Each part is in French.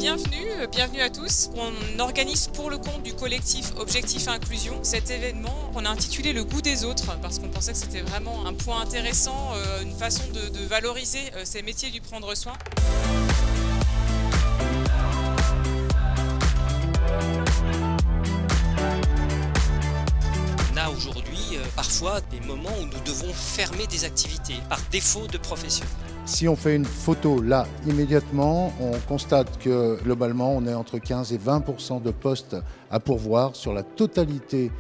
bienvenue à tous. On organise pour le compte du collectif Objectif Inclusion cet événement qu'on a intitulé Le goût des autres parce qu'on pensait que c'était vraiment un point intéressant, une façon de valoriser ces métiers du prendre soin. On a aujourd'hui parfois des moments où nous devons fermer des activités par défaut de professionnels. Si on fait une photo là, immédiatement, on constate que globalement, on est entre 15 et 20% de postes à pourvoir sur la totalité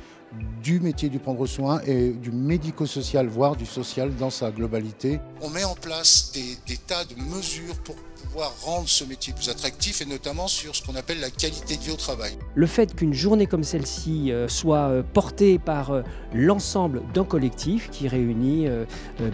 du métier du prendre soin et du médico-social, voire du social dans sa globalité. On met en place des tas de mesures pour pouvoir rendre ce métier plus attractif et notamment sur ce qu'on appelle la qualité de vie au travail. Le fait qu'une journée comme celle-ci soit portée par l'ensemble d'un collectif qui réunit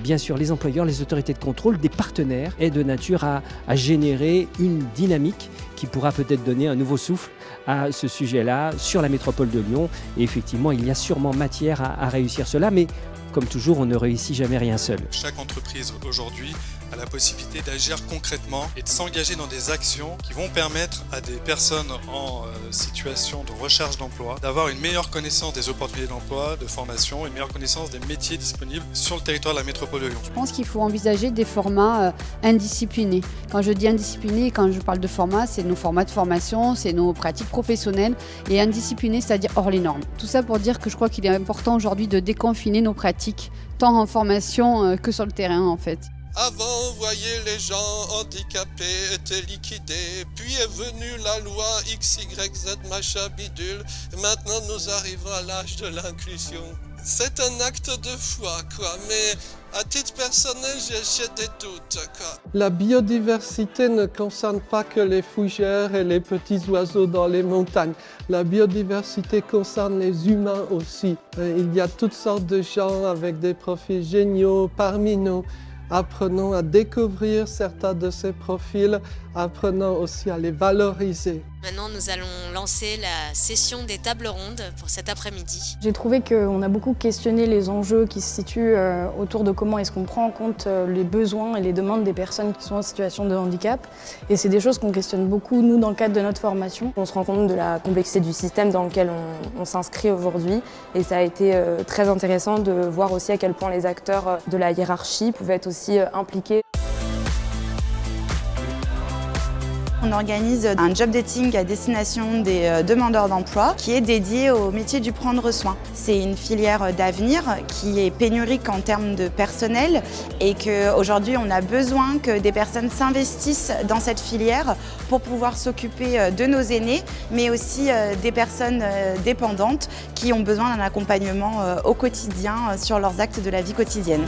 bien sûr les employeurs, les autorités de contrôle, des partenaires est de nature à générer une dynamique qui pourra peut-être donner un nouveau souffle à ce sujet-là sur la métropole de Lyon. Et effectivement, il y a sûrement matière à réussir cela, mais comme toujours, on ne réussit jamais rien seul. Chaque entreprise aujourd'hui a la possibilité d'agir concrètement et de s'engager dans des actions qui vont permettre à des personnes en situation de recherche d'emploi d'avoir une meilleure connaissance des opportunités d'emploi, de formation, une meilleure connaissance des métiers disponibles sur le territoire de la métropole de Lyon. Je pense qu'il faut envisager des formats indisciplinés. Quand je dis indisciplinés, quand je parle de formats, c'est nos formats de formation, c'est nos pratiques professionnelles et indisciplinés, c'est-à-dire hors les normes. Tout ça pour dire que je crois qu'il est important aujourd'hui de déconfiner nos pratiques, tant en formation que sur le terrain en fait. Avant, vous voyez, les gens handicapés étaient liquidés, puis est venue la loi XYZ machin bidule, et maintenant nous arrivons à l'âge de l'inclusion. C'est un acte de foi, quoi, mais à titre personnel, j'ai des doutes, quoi. La biodiversité ne concerne pas que les fougères et les petits oiseaux dans les montagnes. La biodiversité concerne les humains aussi. Il y a toutes sortes de gens avec des profils géniaux parmi nous. Apprenons à découvrir certains de ces profils, apprenons aussi à les valoriser. Maintenant, nous allons lancer la session des tables rondes pour cet après-midi. J'ai trouvé qu'on a beaucoup questionné les enjeux qui se situent autour de comment est-ce qu'on prend en compte les besoins et les demandes des personnes qui sont en situation de handicap. Et c'est des choses qu'on questionne beaucoup, nous, dans le cadre de notre formation. On se rend compte de la complexité du système dans lequel on s'inscrit aujourd'hui. Et ça a été très intéressant de voir aussi à quel point les acteurs de la hiérarchie pouvaient être aussi impliqués. On organise un job dating à destination des demandeurs d'emploi qui est dédié au métier du prendre soin. C'est une filière d'avenir qui est pénurique en termes de personnel et qu'aujourd'hui on a besoin que des personnes s'investissent dans cette filière pour pouvoir s'occuper de nos aînés mais aussi des personnes dépendantes qui ont besoin d'un accompagnement au quotidien sur leurs actes de la vie quotidienne.